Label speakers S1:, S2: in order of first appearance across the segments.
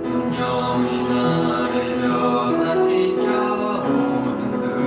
S1: 성령이 나를 변화시켜 모든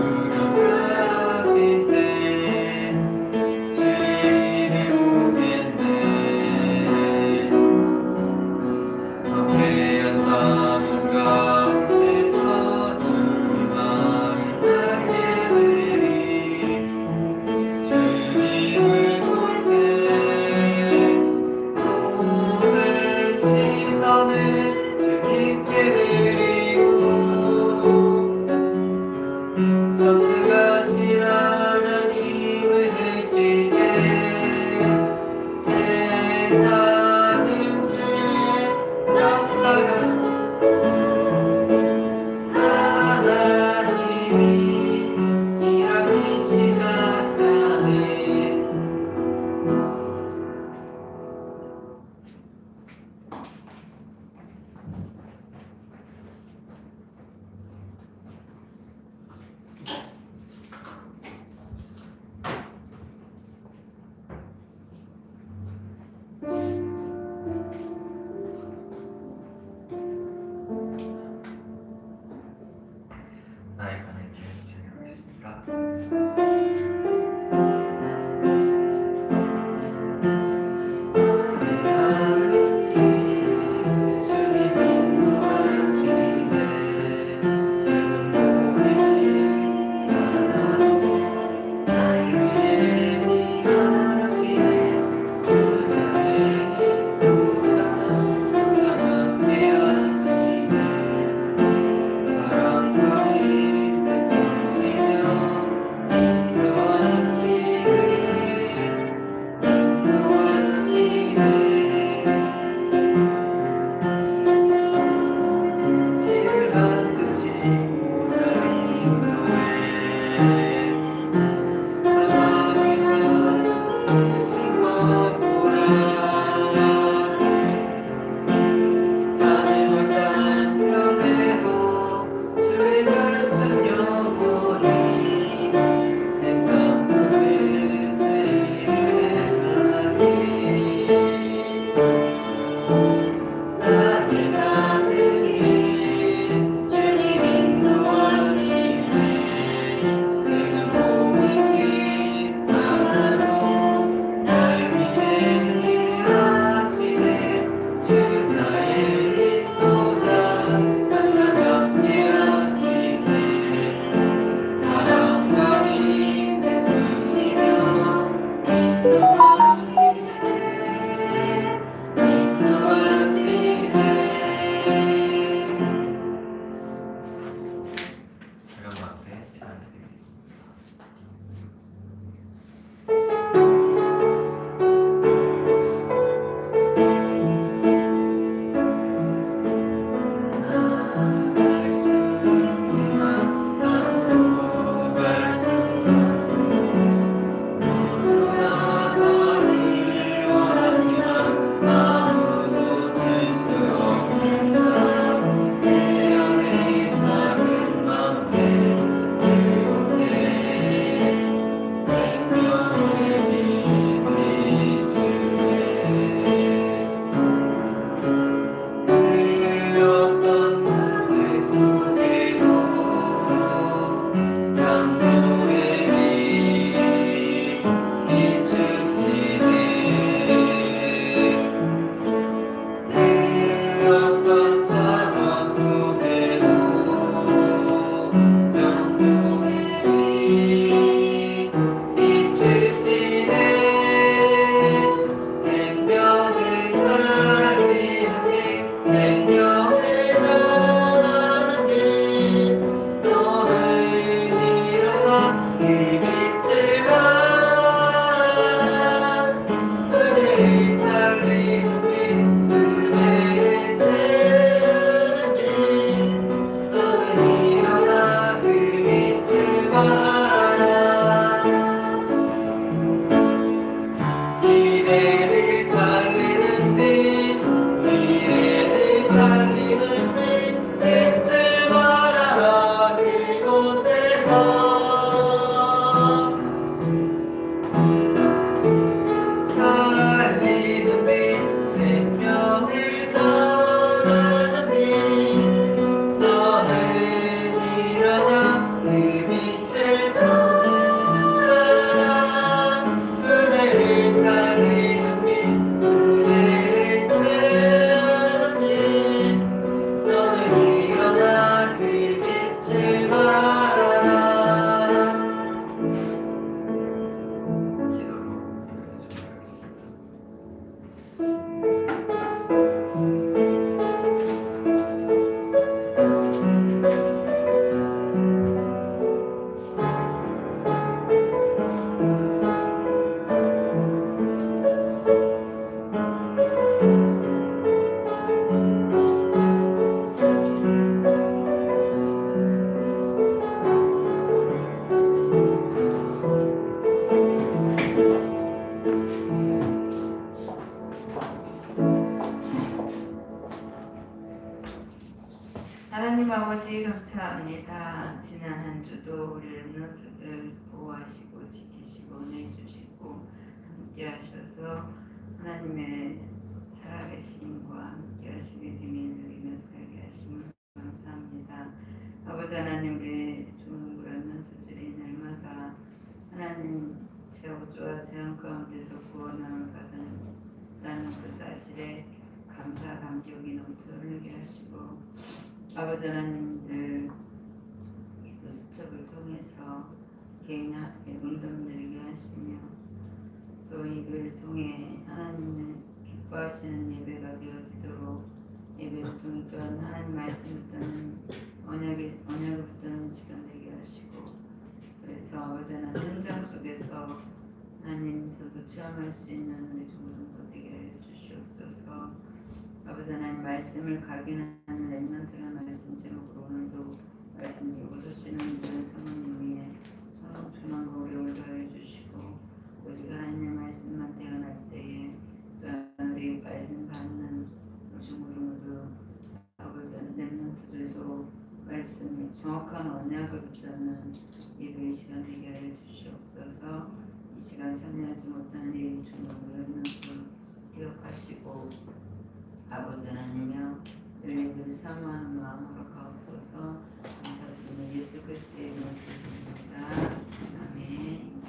S1: 아버지 감사합니다. 지난 한 주도 우리 렘넌트들 보호하시고 지키시고 내주시고 함께하셔서 하나님의 살아계심과 함께하시게 되면 누리며 살게 하심을 감사합니다. 아버지 하나님, 우리 좋은 렘넌트들이 날마다 하나님 저주와 재앙 가운데서 구원을 받는다는 그 사실에 감사 감격이 넘쳐흘리게 하시고, 아버지 하나님들 그 수첩을 통해서 개인의 응답드리게 하시며, 또 이걸 통해 하나님을 기뻐하시는 예배가 되어지도록 예배를 통해 또한 하나님 말씀 붙잡는 언약을 붙잡는 시간 되게 하시고, 그래서 아버지 하나님 현장 속에서 하나님 저도 체험할 수 있는 우리 종들도 되게 해 주시옵소서. 아버지 하나님 말씀을 각인하는 렘넌트라는 말씀 제목으로 오늘도 말씀 들고 주시는 모든 성도님 위에 중한 고백을 더해 주시고, 오직 하나님의 말씀만 태어날 때에 또한 우리 말씀 받는 모두 아버지 렘넌트들도 말씀을 정확한 언약을 붙잡는 예배의 시간 되게 하여 주시옵소서. 이 시간 참여하지 못한 우리 중한 렘넌트 기억하시고, 아버지 하나님이여 열린들 사모하는 마음으로 가옵소서. 감사드리며 예수 그리스도의 이름으로 기도드립니다. 아멘.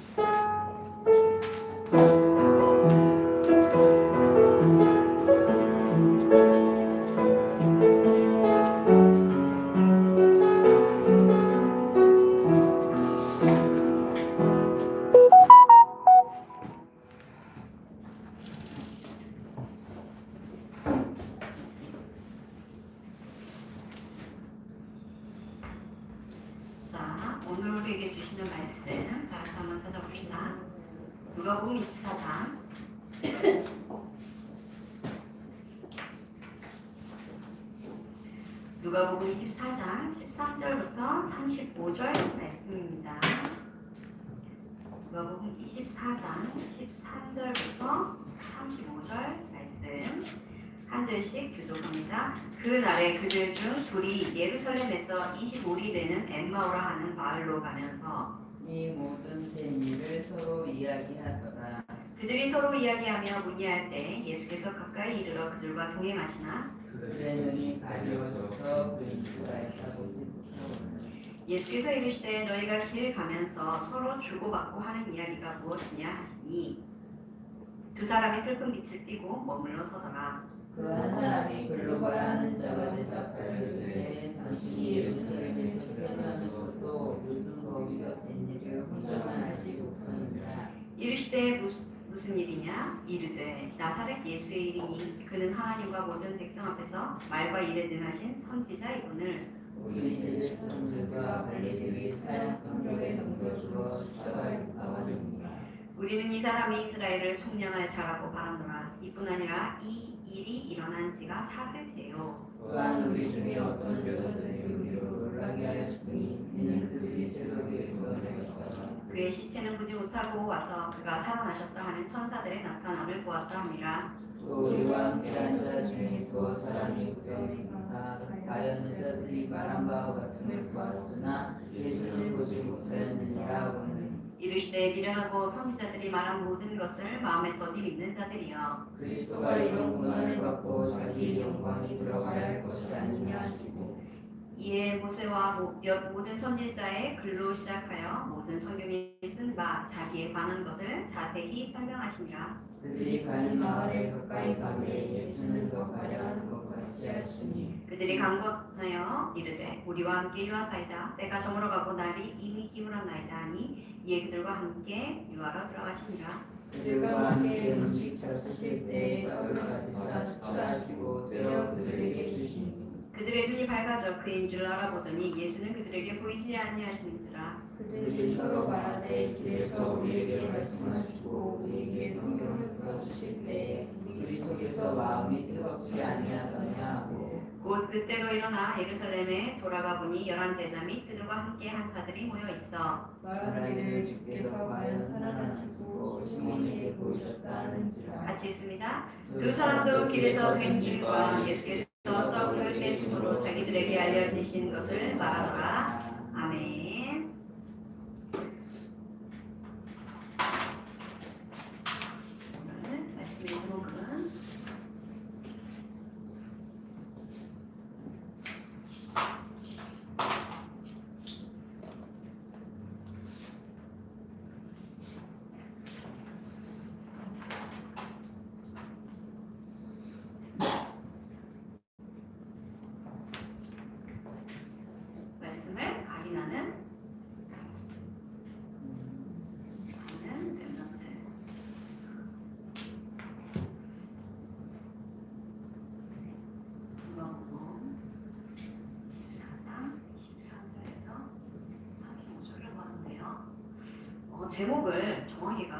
S2: 오늘 우리에게 주시는 말씀 다시 한번 찾아봅시다. 누가복음 24장 누가복음 24장 13절부터 35절 말씀입니다. 누가복음 24장 13절부터 35절 말씀 한 절씩 교독합니다. 그 날에 그들 중 둘이 예루살렘에서 25리 되는 엠마오라 하는 마을로 가면서
S1: 이 모든 된 일을 서로 이야기하더라.
S2: 그들이 서로 이야기하며 문의할 때 예수께서 가까이 이르러 그들과 동행하시나
S1: 그들의 눈이 가려져서 그리스도가 있다고 못하더라.
S2: 예수께서 이르시되 너희가 길 가면서 서로 주고받고 하는 이야기가 무엇이냐 하시니 두 사람이 슬픈 빛을 띠고 머물러 서더라.
S1: 그 한 사람이 글로바라 하는 자가 대답하여 이르되 당신이 예루살렘에서 태어나셔도 요즘 거기가 된 일을 혼자만 알지 못하느니라.
S2: 이르시되 무슨 일이냐? 이르되 나사렛 예수의 일이니 그는 하나님과 모든 백성 앞에서 말과 일에 능하신 선지자이거늘
S1: 우리 대제사장들과 관리들이 사약한 결에 넘겨주어 십자가에 못 박아주니라.
S2: 우리는 이 사람이 이스라엘을 속량할 자라고 바라노라. 이뿐 아니라 이 일이 일어난 지가 사흘째요.
S1: 또한 우리 중에 어떤 여자들이 우리로 놀라게 하였으니 이는 그들이 새벽에 구원하였다.
S2: 그의 시체는 보지 못하고 와서 그가 살아나셨다 하는 천사들의 나타남을 보았다 함이라.
S1: 또 우리와 함께한 자 중에 두어 사람이 구경하다가 과연 여자들이 말한 바와 같음을 보았으나 예수를 보지 못하였느니라 하고는
S2: 이르시되 미련하고 선지자들이 말한 모든 것을 마음에 더디 믿는 자들이여
S1: 그리스도가 이런 고난을 받고 자기의 영광이 들어가야 할 것이 아니냐 하시고,
S2: 이에 모세와 모든 선지자의 글로 시작하여 모든 성경에 쓴 바 자기에 관한 것을 자세히 설명하시니라.
S1: 그들이 가는 마을에 가까이 가매 예수는 더 가려 하는 것 같이 하시니
S2: 그들이 강권하여 이르되 우리와 함께 유하사이다. 때가 저물어 가고 날이 이미 기울었나이다 하니 이에 그들과 함께 유하러 들어가시니라.
S1: 그들과 함께 음식 잡수실 때에 떡을 가지사 축사하시고 떼어 그들에게 주시니
S2: 그들의 눈이 밝아져 그인 줄 알아보더니 예수는 그들에게 보이지 아니하시는지라.
S1: 그들이 서로 말하되 길에서 우리에게 말씀하시고 우리에게 성경을 풀어주실 때에 우리 속에서 마음이 뜨겁지 아니하더냐 하고,
S2: 곧 그때로 일어나 예루살렘에 돌아가 보니 11 제자 및 그들과 함께 한 자들이 모여 있어
S1: 말하기를 주께서 과연 살아나시고 시몬에게 보이셨다 하는지라.
S2: 같이 있습니다. 두 사람도 길에서 된 일과 예수께서 떡을 뗄 오심으로 자기들에게 알려지신 것을 말하노라. 아멘. 오늘 말씀의 제목은 말씀을 각인하는 렘넌트. 누가복음 14장 23절에서 35절을 보는데요. 제목을 정하기가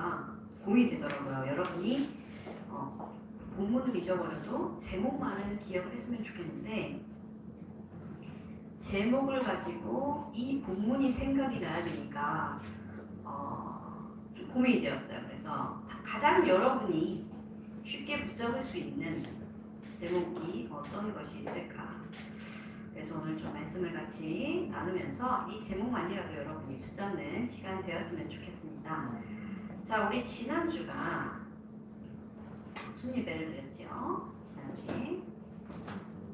S2: 고민이 되더라고요. 여러분이 본문을 잊어버려도 제목만은 기억을 했으면 좋겠는데 제목을 가지고 이 본문이 생각이 나야 되니까 좀 고민이 되었어요. 그래서 가장 여러분이 쉽게 붙잡을 수 있는 제목이 어떤 것이 있을까? 그래서 오늘 좀 말씀을 같이 나누면서 이 제목만이라도 여러분이 붙잡는 시간이 되었으면 좋겠습니다. 자, 우리 지난주가 무슨 예배를 드렸지요?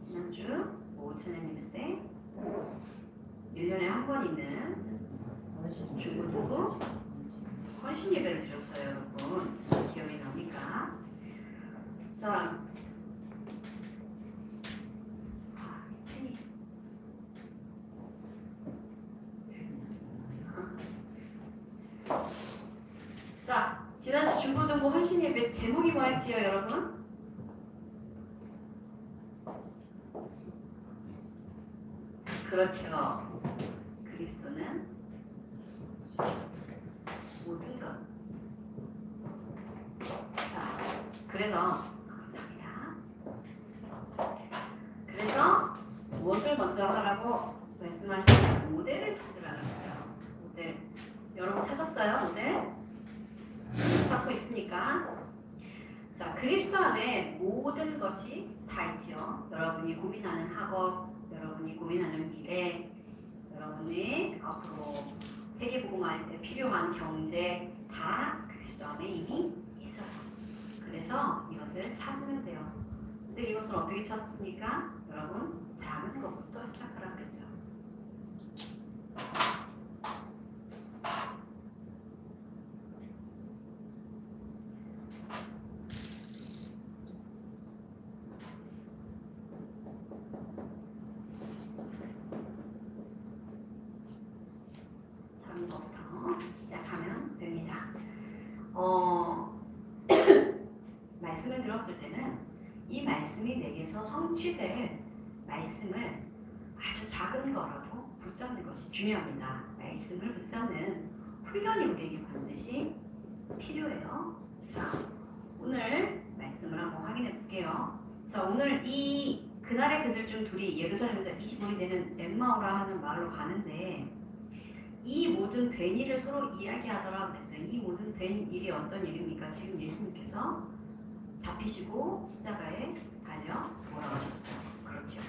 S2: 지난주 오천회입니다 때 1년에 한 번 있는 중고등부 헌신 예배를 드렸어요. 여러분 기억이 납니까? 자, 자, 지난주 중고등부 헌신 예배 제목이 뭐였지요, 여러분? 그렇죠. 그리스도는 모든 것. 자, 그래서 감사합니다. 그래서 무엇을 먼저 하라고 말씀하시는 모델을 찾으라는 거예요. 모델. 여러분 찾았어요? 모델? 찾고 있습니까? 자, 그리스도 안에 모든 것이 다 있죠. 여러분이 고민하는 학업, 여러분이 고민하는 미래, 여러분이 앞으로 세계복음할 때 필요한 경제 다 그리스도 안에 이미 있어요. 그래서 이것을 찾으면 돼요. 근데 이것을 어떻게 찾습니까? 여러분, 작은 것부터 시작하라 그랬죠. 시작하면 됩니다. 말씀을 들었을 때는 이 말씀이 내게서 성취될 말씀을 아주 작은 거라도 붙잡는 것이 중요합니다. 말씀을 붙잡는 훈련이 우리에게 반드시 필요해요. 자, 오늘 말씀을 한번 확인해 볼게요. 자, 오늘 이 그날의 그들 중 둘이 예루살렘에서 25리 되는 엠마오라 하는 마을로 가는데 이 모든 된 일을 서로 이야기하더라 그랬어요. 이 모든 된 일이 어떤 일입니까? 지금 예수님께서 잡히시고 십자가에 달려 돌아가셨어요. 그렇죠.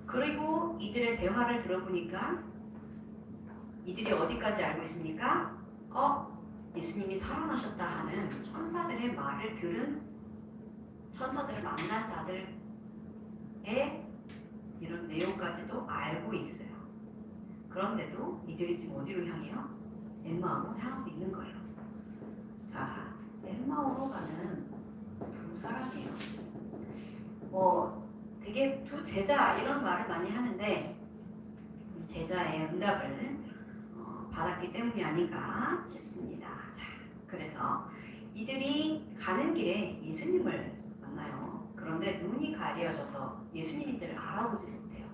S2: 그리고 이들의 대화를 들어보니까 이들이 어디까지 알고 있습니까? 예수님이 살아나셨다 하는 천사들의 말을 들은 천사들을 만난 자들의 이런 내용까지도 알고 있어요. 그런데도 이들이 지금 어디로 향해요? 엠마오로 향하고 있는 거예요. 자, 엠마오로 가는 두 사람이에요. 되게 두 제자 이런 말을 많이 하는데 제자의 응답을 받았기 때문이 아닌가 싶습니다. 자, 그래서 이들이 가는 길에 예수님을 만나요. 그런데 눈이 가려져서 예수님들을 알아보지 못해요.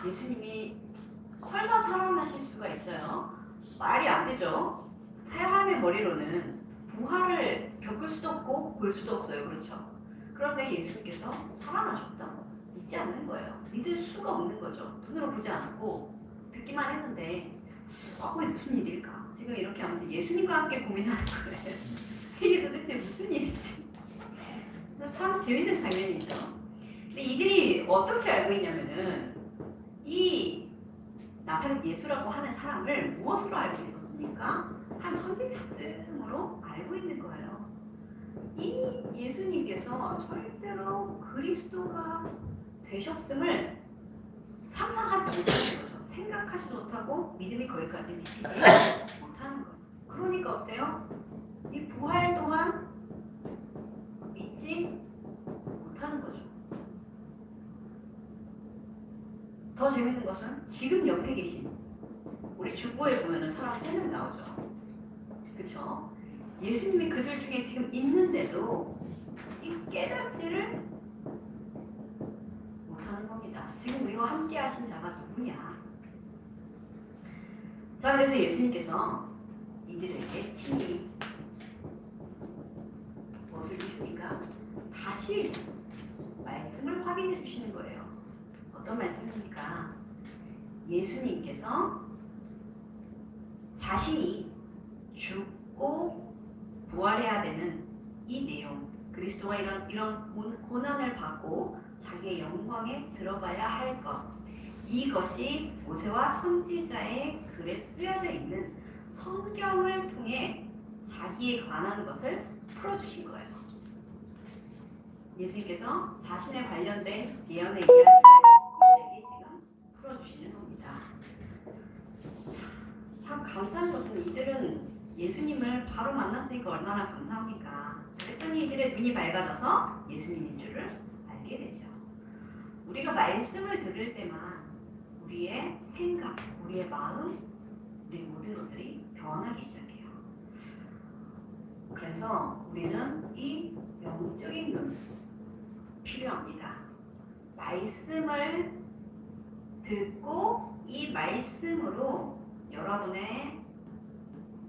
S2: 예수님이 설마 살아나실 수가 있어요? 말이 안 되죠. 사람의 머리로는 부활을 겪을 수도 없고 볼 수도 없어요. 그렇죠? 그런데 예수님께서 살아나셨다? 믿지 않는 거예요. 믿을 수가 없는 거죠. 눈으로 보지 않고 듣기만 했는데 그게 무슨 일일까? 지금 이렇게 하면서 예수님과 함께 고민하는 거예요. 이게 도대체 무슨 일이지? 참 재밌는 장면이죠. 근데 이들이 어떻게 알고 있냐면은 이 나사렛 예수라고 하는 사람을 무엇으로 알고 있었습니까? 한 선지자쯤으로 알고 있는 거예요. 이 예수님께서 절대로 그리스도가 되셨음을 상상하지 못하는 거죠. 생각하지 못하고 믿음이 거기까지 미치지 못하는 거예요. 그러니까 어때요? 이 부활 동안 믿지 못하는 거죠. 더 재밌는 것은 지금 옆에 계신 우리 주보에 보면은 사람 3명 나오죠. 그쵸? 예수님이 그들 중에 지금 있는데도 이 깨닫지를 못하는 겁니다. 지금 우리와 함께 하신 자가 누구냐? 자, 그래서 예수님께서 이들에게 친히 무엇을 주십니까? 다시 말씀을 확인해 주시는 거예요. 어떤 말씀입니까? 예수님께서 자신이 죽고 부활해야 되는 이 내용, 그리스도가 이런 고난을 받고 자기의 영광에 들어가야 할 것, 이것이 모세와 선지자의 글에 쓰여져 있는 성경을 통해 자기에 관한 것을 풀어주신 거예요. 예수님께서 자신에 관련된 예언의 이야기를 이들에게 지금 풀어주시는 겁니다. 참 감사한 것은 이들은 예수님을 바로 만났으니까 얼마나 감사합니까? 그랬더니 이들의 눈이 밝아져서 예수님인 줄을 알게 되죠. 우리가 말씀을 들을 때만 우리의 생각, 우리의 마음, 우리 모든 것들이 변하기 시작해요. 그래서 우리는 이 영적인 눈 필요합니다. 말씀을 듣고 이 말씀으로 여러분의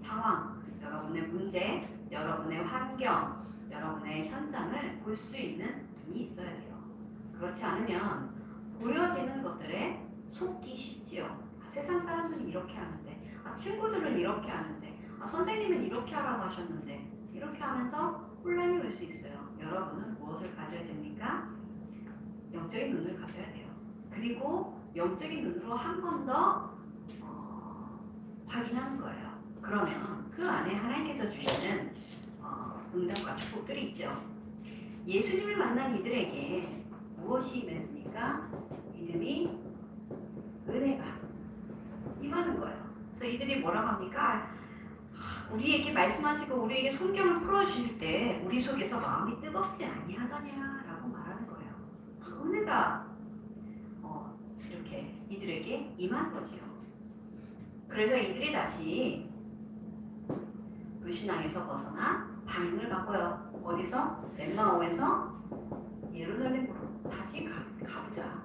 S2: 상황, 여러분의 문제, 여러분의 환경, 여러분의 현장을 볼 수 있는 눈이 있어야 돼요. 그렇지 않으면 보여지는 것들에 속기 쉽지요. 세상 사람들이 이렇게 하는데, 친구들은 이렇게 하는데, 선생님은 이렇게 하라고 하셨는데, 이렇게 하면서 혼란이 올 수 있어요. 여러분은 무엇을 가져야 됩니까? 영적인 눈을 가져야 돼요. 그리고 영적인 눈으로 한 번 더 확인하는 거예요. 그러면 그 안에 하나님께서 주시는 응답과 축복들이 있죠. 예수님을 만난 이들에게 무엇이 임했습니까? 믿음이 은혜가 임하는 거예요. 그래서 이들이 뭐라고 합니까? 우리에게 말씀하시고 우리에게 성경을 풀어주실 때 우리 속에서 마음이 뜨겁지 아니하더냐라고 말하는 거예요. 은혜가 이렇게 이들에게 임한 거지요. 그래서 이들이 다시 불신앙에서 벗어나 방향을 바꿔요. 어디서? 엠마오에서 예루살렘으로 다시 가보자.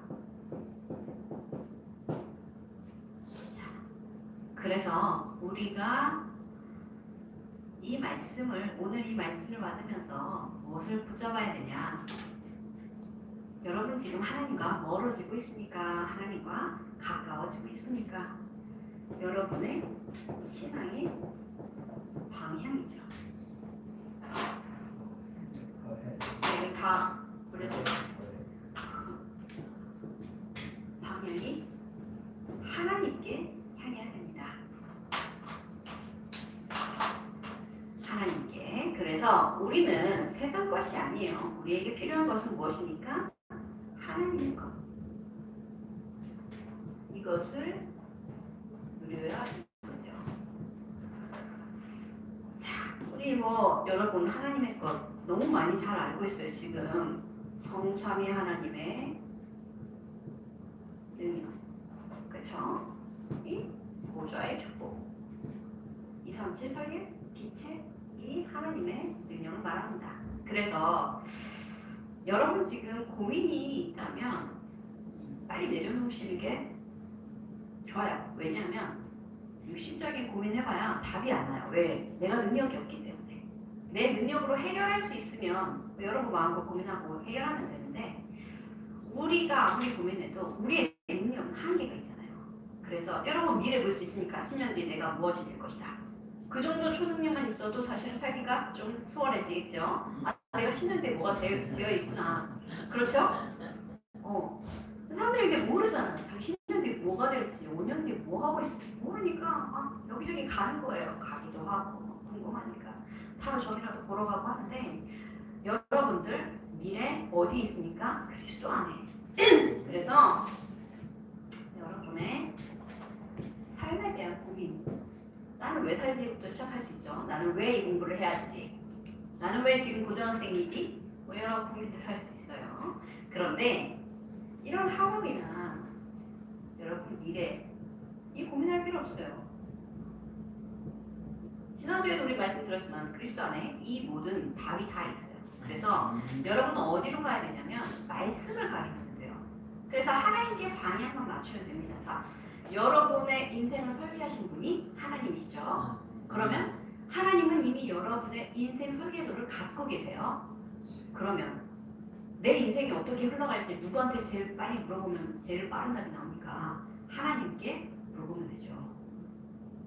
S2: 그래서 우리가 이 말씀을, 오늘 이 말씀을 받으면서 무엇을 붙잡아야 되냐? 여러분 지금 하나님과 멀어지고 있습니까? 하나님과 가까워지고 있습니까? 여러분의 신앙의 방향이죠. 네, 다 그래도 방향이 하나님께 향해야 됩니다. 하나님께. 그래서 우리는 세상 것이 아니에요. 우리에게 필요한 것은 무엇입니까? 하나님의 것. 이것을 누려야 하는 거죠. 자, 우리 여러분 하나님의 것 너무 많이 잘 알고 있어요. 지금 성삼위 하나님의 능력, 그렇죠? 이 보좌의 축복, 237 설계, 빛의 이 하나님의 능력을 말합니다. 그래서 여러분 지금 고민이 있다면 빨리 내려놓으시는 게 좋아요. 왜냐하면 육신적인 고민해봐야 답이 안 나요. 왜? 내가 능력이 없기 때문에. 내 능력으로 해결할 수 있으면 여러분 마음껏 고민하고 해결하면 되는데 우리가 아무리 고민해도 우리의 능력은 한계가 있잖아요. 그래서 여러분 미래 볼 수 있으니까 10년 뒤에 내가 무엇이 될 것이다. 그 정도 초능력만 있어도 사실은 살기가 좀 수월해지겠죠. 내가 10년 뒤에 뭐가 되어 있구나. 그렇죠? 사람들이 이게 모르잖아요. 당신년 뒤에 뭐가 될지, 5년 뒤에 뭐 하고 있을지 모르니까 여기저기 가는 거예요. 가기도 하고 궁금하니까 하루 종일이라도 보러 가고 하는데 여러분들 미래 어디 있습니까? 그리스도 안에. 그래서 여러분의 삶에 대한 고민, 나는 왜 살지부터 시작할 수 있죠. 나는 왜 이 공부를 해야 하지? 나는 왜 지금 고등학생이지? 뭐 여러 고민들 할 수 있어요. 그런데 이런 학업이나 여러분 미래 이 고민할 필요 없어요. 지난주에도 우리 말씀 들었지만 그리스도 안에 이 모든 답이 다 있어요. 그래서 여러분은 어디로 가야 되냐면 말씀을 가리면 돼요. 그래서 하나님께 방향만 맞추면 됩니다. 자, 여러분의 인생을 설계하신 분이 하나님이시죠. 그러면 하나님은 이미 여러분의 인생 설계도를 갖고 계세요. 그러면 내 인생이 어떻게 흘러갈지 누구한테 제일 빨리 물어보면 제일 빠른 답이 나옵니까? 하나님께 물어보면 되죠.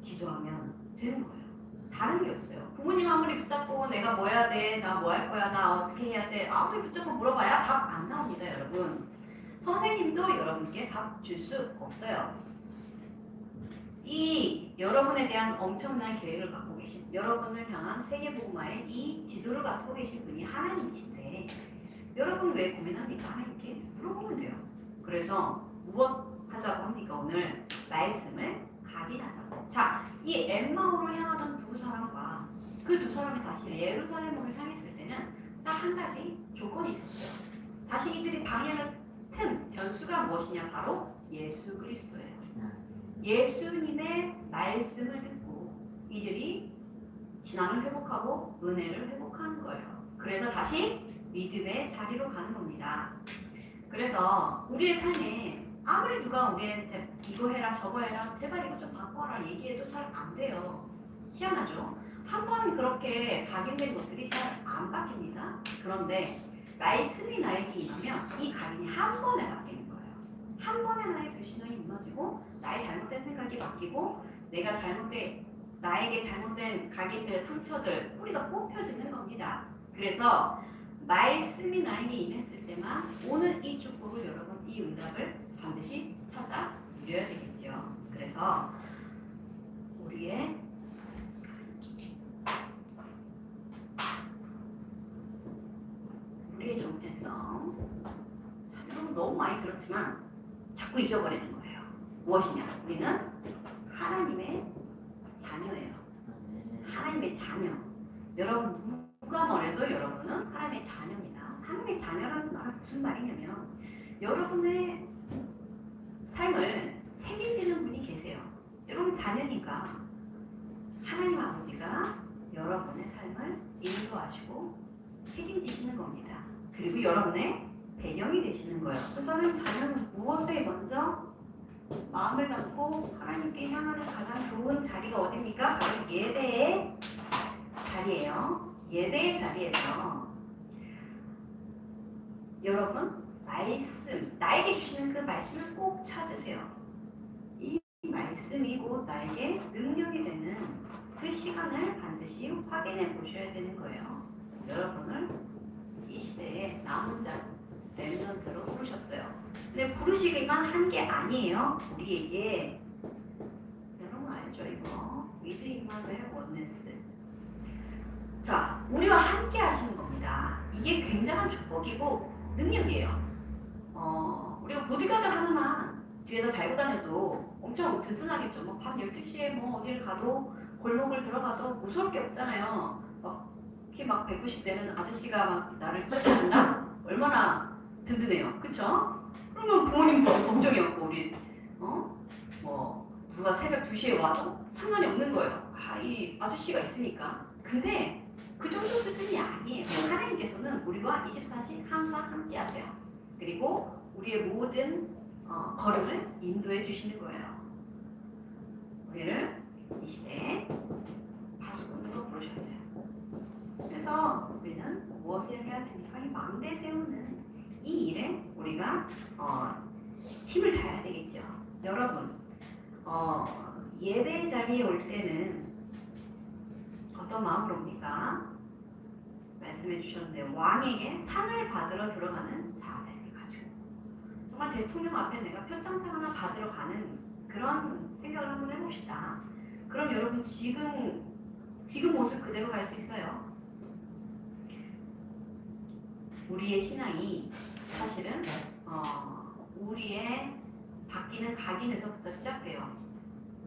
S2: 기도하면 되는 거예요. 다른 게 없어요. 부모님 아무리 붙잡고 내가 뭐 해야 돼? 나 뭐 할 거야? 나 어떻게 해야 돼? 아무리 붙잡고 물어봐야 답 안 나옵니다, 여러분. 선생님도 여러분께 답 줄 수 없어요. 이 여러분에 대한 엄청난 계획을 갖고 계신, 여러분을 향한 세계복음화의 이 지도를 갖고 계신 분이 하나님이신데 여러분 왜 고민합니까? 하나님께 물어보면 돼요. 그래서 무엇 하자고 합니까? 오늘 말씀을 각인하자고. 자, 이 엠마오로 향하던 두 사람과 그 두 사람이 다시 예루살렘으로 향했을 때는 딱 한 가지 조건이 있었어요. 다시 이들이 방향을 튼 변수가 무엇이냐? 바로 예수 그리스도예요. 예수님의 말씀을 듣고 이들이 신앙을 회복하고 은혜를 회복하는 거예요. 그래서 다시 믿음의 자리로 가는 겁니다. 그래서 우리의 삶에 아무리 누가 우리한테 이거 해라 저거 해라 제발 이거 좀 바꿔라 얘기해도 잘 안 돼요. 희한하죠? 한 번 그렇게 각인된 것들이 잘 안 바뀝니다. 그런데 말씀이 나에게 임하면 이 각인이 한 번에 바뀌는 거예요. 한 번에 나의 그 신앙이 무너지고 나의 잘못된 생각이 바뀌고 나에게 잘못된 각인들, 상처들, 뿌리가 뽑혀지는 겁니다. 그래서 말씀이 나에게 임했을 때만 오는 이 축복을 여러분, 이 응답을 반드시 찾아 누려야 되겠죠. 그래서 우리의 정체성, 여러분 너무 많이 들었지만 자꾸 잊어버리는 거예요. 무엇이냐? 우리는 하나님의 자녀예요. 하나님의 자녀. 여러분 누가 뭐래도 여러분은 하나님의 자녀입니다. 하나님의 자녀라는 말은 무슨 말이냐면 여러분의 삶을 책임지는 분이 계세요. 여러분 자녀니까 하나님 아버지가 여러분의 삶을 인도하시고 책임지시는 겁니다. 그리고 여러분의 배경이 되시는 거예요. 그래서 저는 자녀는 무엇에 먼저 마음을 담고 하나님께 향하는 가장 좋은 자리가 어디입니까? 바로 예배의 자리예요. 예배의 자리에서 여러분 말씀, 나에게 주시는 그 말씀을 꼭 찾으세요. 이 말씀이 곧 나에게 능력이 되는 그 시간을 반드시 확인해 보셔야 되는 거예요. 여러분을 이 시대에 남은 자, 렘넌트로 부르셨어요. 근데 부르시기만 한 게 아니에요. 우리에게 여러분 알죠 이거? 위드 임마누엘 원네스. 자, 우리와 함께 하시는 겁니다. 이게 굉장한 축복이고 능력이에요. 우리가 보디가드 하나만 뒤에다 달고 다녀도 엄청 든든하겠죠. 뭐 밤 12시에 뭐 어딜 가도 골목을 들어가도 무서울 게 없잖아요. 키 막 190되는 아저씨가 막 나를 쫓아준다? 얼마나 든든해요. 그쵸? 그러면 부모님도 걱정이 없고 우리 뭐 누가 새벽 2시에 와도 상관이 없는 거예요. 이 아저씨가 있으니까. 근데 그 정도 수준이 아니에요. 하나님께서는 우리와 24시 항상 함께 하세요. 그리고 우리의 모든 걸음을 인도해 주시는 거예요. 우리를 이 시대에 파수꾼으로 부르셨어요. 그래서 우리는 무엇을 해야 됩니까? 이 망대 세우는 이 일에 우리가 힘을 다해야 되겠죠. 여러분 예배 자리에 올 때는 어떤 마음으로 옵니까? 말씀해 주셨는데 왕에게 상을 받으러 들어가는 자세를 가지고 정말 대통령 앞에 내가 표창장 하나 받으러 가는 그런 생각을 한번 해봅시다. 그럼 여러분 지금 모습 그대로 갈 수 있어요. 우리의 신앙이 사실은 우리의 바뀌는 각인에서부터 시작돼요.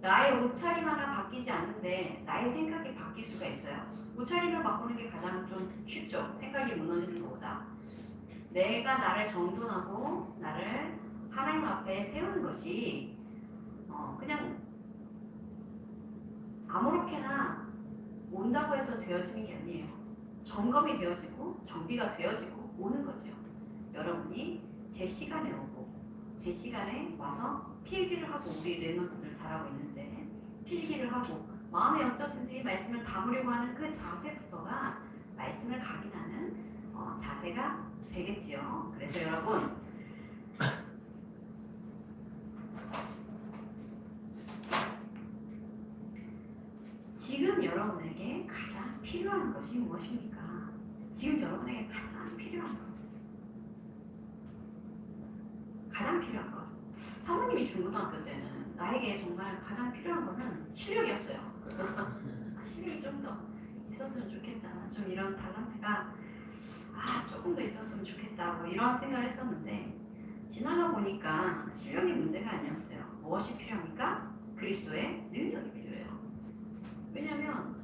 S2: 나의 옷차림 하나 바뀌지 않는데 나의 생각이 바뀔 수가 있어요. 옷차림을 바꾸는 게 가장 좀 쉽죠. 생각이 무너지는 것보다. 내가 나를 정돈하고 나를 하나님 앞에 세우는 것이 그냥 아무렇게나 온다고 해서 되어지는 게 아니에요. 점검이 되어지고 정비가 되어지고 오는 거죠. 여러분이 제 시간에 오고 제 시간에 와서 필기를 하고 우리 랩런트들 잘하고 있는데 필기를 하고 마음에 어쩌든지 말씀을 담으려고 하는 그 자세부터가 말씀을 각인하는 자세가 되겠지요. 그래서 여러분 지금 여러분에게 가장 필요한 것이 무엇입니까? 지금 여러분에게 가장 필요한 것. 가장 필요한 것. 사모님이 중고등학교 때는 나에게 정말 가장 필요한 것은 실력이었어요. 실력이 좀 더 있었으면 좋겠다. 좀 이런 탤런트가 조금 더 있었으면 좋겠다. 뭐 이런 생각을 했었는데 지나가 보니까 실력이 문제가 아니었어요. 무엇이 필요합니까? 그리스도의 능력이 필요해요. 왜냐하면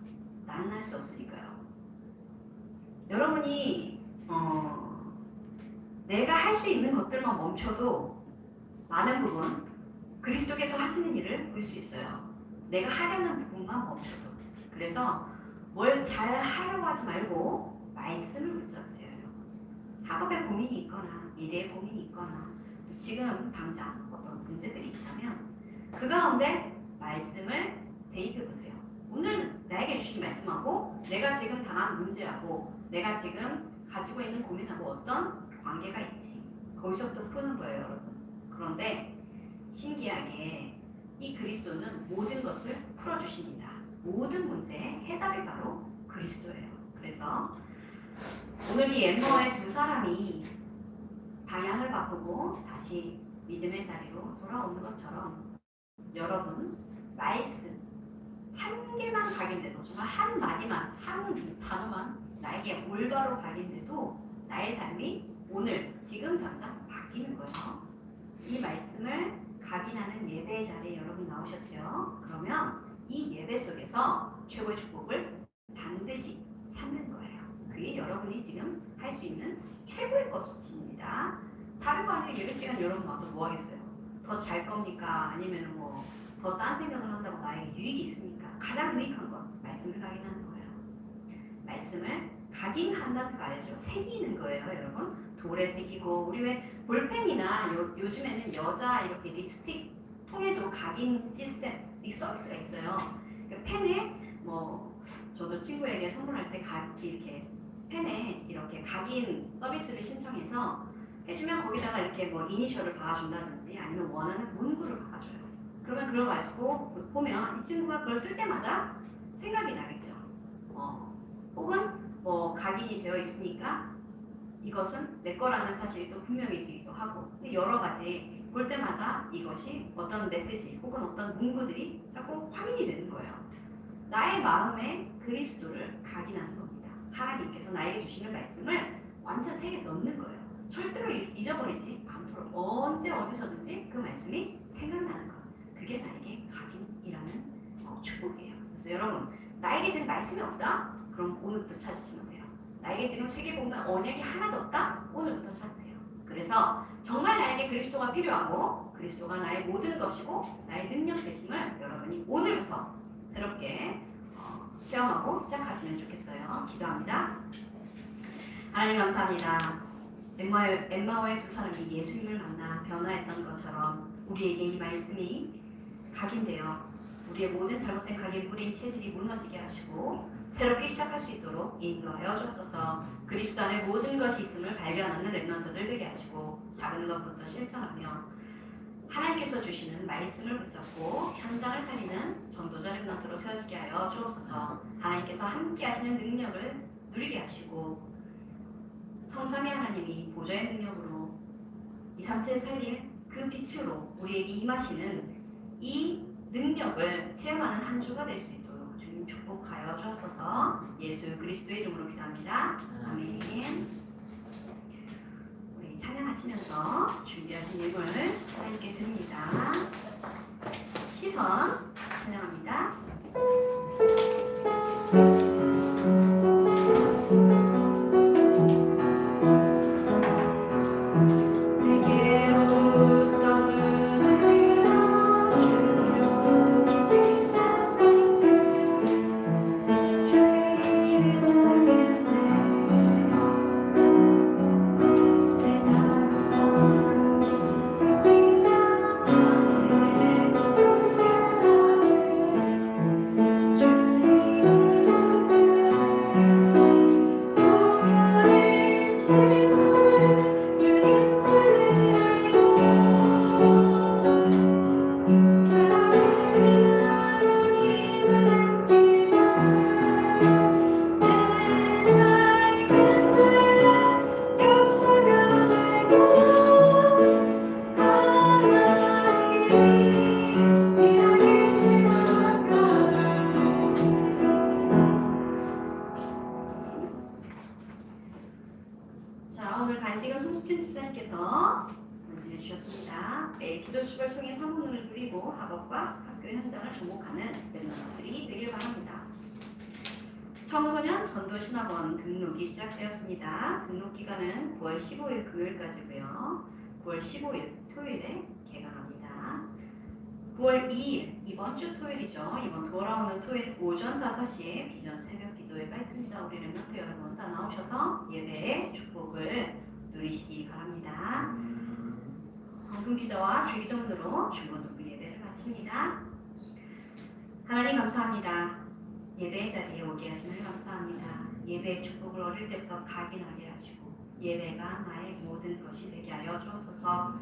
S2: 나는 할 수 없으니까요. 여러분이 내가 할 수 있는 것들만 멈춰도 많은 부분 그리스도께서 하시는 일을 볼 수 있어요. 내가 하려는 부분만 멈춰도. 그래서 뭘 잘 하려고 하지 말고 말씀을 붙잡으세요. 학업에 고민이 있거나 미래에 고민이 있거나 또 지금 당장 어떤 문제들이 있다면 그 가운데 말씀을 대입해 보세요. 오늘 나에게 주신 말씀하고 내가 지금 당한 문제하고 내가 지금 가지고 있는 고민하고 어떤 관계가 있지. 거기서부터 푸는 거예요, 여러분. 그런데 신기하게 이 그리스도는 모든 것을 풀어주십니다. 모든 문제의 해답이 바로 그리스도예요. 그래서 오늘 이 엠마오의 두 사람이 방향을 바꾸고 다시 믿음의 자리로 돌아오는 것처럼 여러분 말씀 한 개만 각인돼도 정말 한 마디만 한 단어만 나에게 올바로 각인돼도 나의 삶이 오늘 지금 당장 바뀌는 거예요. 이 말씀을 각인하는 예배의 자리에 여러분 나오셨죠? 그러면 이 예배 속에서 최고의 축복을 반드시 찾는 거예요. 그게 여러분이 지금 할 수 있는 최고의 것입니다. 다른 거 아니면 예배 시간 여러분 와서 뭐 하겠어요? 더 잘 겁니까? 아니면 뭐 더 딴 생각을 한다고 나에게 유익이 있습니까? 가장 유익한 건 말씀을 각인하는 거예요. 말씀을 각인한다는 거 알죠? 새기는 거예요, 여러분. 돌에 새기고 우리 왜 볼펜이나 요즘에는 여자 이렇게 립스틱 통에도 각인 시스템, 서비스가 있어요. 그러니까 펜에 뭐 저도 친구에게 선물할 때 이렇게 펜에 이렇게 각인 서비스를 신청해서 해주면 거기다가 이렇게 뭐 이니셜을 박아준다든지 아니면 원하는 문구를 박아줘요. 그러면 그걸 가지고 보면 이 친구가 그걸 쓸 때마다 생각이 나겠죠. 혹은 뭐 각인이 되어 있으니까 이것은 내 거라는 사실이 또 분명해지기도 하고 여러 가지 볼 때마다 이것이 어떤 메시지 혹은 어떤 문구들이 자꾸 확인이 되는 거예요. 나의 마음에 그리스도를 각인하는 겁니다. 하나님께서 나에게 주시는 말씀을 완전 새겨 넣는 거예요. 절대로 잊어버리지 않도록 언제 어디서든지 그 말씀이 생각나는 것. 그게 나에게 각인이라는 축복이에요. 그래서 여러분 나에게 지금 말씀이 없다? 그럼 오늘부터 찾으시면 돼요. 나에게 지금 세계복음의 언약이 하나도 없다? 오늘부터 찾으세요. 그래서 정말 나에게 그리스도가 필요하고 그리스도가 나의 모든 것이고 나의 능력 되심을 여러분이 오늘부터 새롭게 체험하고 시작하시면 좋겠어요. 기도합니다. 하나님 감사합니다. 엠마오의 두 사람이 예수님을 만나 변화했던 것처럼 우리에게 이 말씀이 각인되어 우리의 모든 잘못된 각인 뿌린 체질이 무너지게 하시고 새롭게 시작할 수 있도록 인도하여 주옵소서. 그리스도 안에 모든 것이 있음을 발견하는 랩런트들 되게 하시고 작은 것부터 실천하며 하나님께서 주시는 말씀을 붙잡고 현장을 살리는 전도자 랩런트로 세워지게 하여 주옵소서. 하나님께서 함께 하시는 능력을 누리게 하시고 성삼위 하나님이 보좌의 능력으로 이 3체 살릴 그 빛으로 우리에게 임하시는 이 능력을 체험하는 한 주가 될 수 있도록 주님 축복하여 주옵소서. 예수 그리스도의 이름으로 기도합니다. 아멘. 우리 찬양하시면서 준비하신 예물을 하나님께 드립니다. 시선 찬양합니다. 자, 오늘 간식은 송수현 지사님께서 문진해 주셨습니다. 매일 기도 수업을 통해 사모님을 누리고 학업과 학교 현장을 접목하는 멤버들이 되길 바랍니다. 청소년 전도신학원 등록이 시작되었습니다. 등록 기간은 9월 15일 금요일까지고요. 9월 15일 토요일에 개강합니다. 9월 2일 이번 주 토요일이죠. 이번 돌아오는 토요일 오전 5시에 비전 새벽 기도회가 있습니다. 우리 랩런트 여러분 다 나오셔서 예배의 축복을 누리시기 바랍니다. 헌금 기도와 주기도문으로 주본 도구 예배를 마칩니다. 하나님 감사합니다. 예배의 자리에 오게 하심을 감사합니다. 예배의 축복을 어릴 때부터 각인하게 하시고 예배가 나의 모든 것이 되게 하여 주옵소서.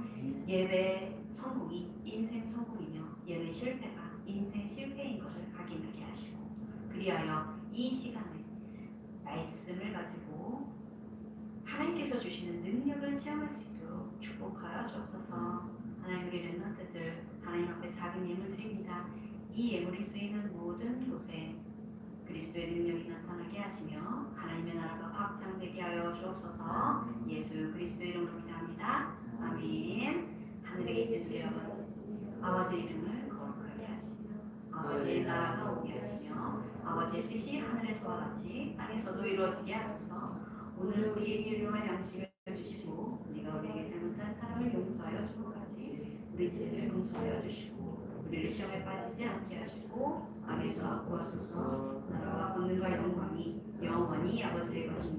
S2: 예배 성공이 인생 성공이며 예배 실패가 인생 실패인 것을 각인하게 하시고 그리하여 이 시간에 말씀을 가지고 하나님께서 주시는 능력을 체험할 수 있도록 축복하여 주옵소서. 하나님 우리 렘넌트들 하나님 앞에 작은 예물 드립니다. 이 예물이 쓰이는 모든 곳에 그리스도의 능력이 나타나게 하시며 하나님의 나라가 확장되게 하여 주옵소서. 예수 그리스도의 이름으로 기도합니다. 아멘. 하늘에 계신 우리 아버지 이름을 거룩하게 하시며 아버지의 나라가 오게 하시며 아버지의 뜻이 하늘에서와 같이 땅에서도 이루어지게 하소서. 오늘 우리에게 일용할 양식을 주시고 우리가 우리에게 잘못한 사람을 용서하여 준 것 같이 우리 죄를 용서하여 주시고 우리를 시험에 빠지지 않게 하시고 악에서 구하소서. 나라와 권능과 영광이 영원히 아버지의 것입니다.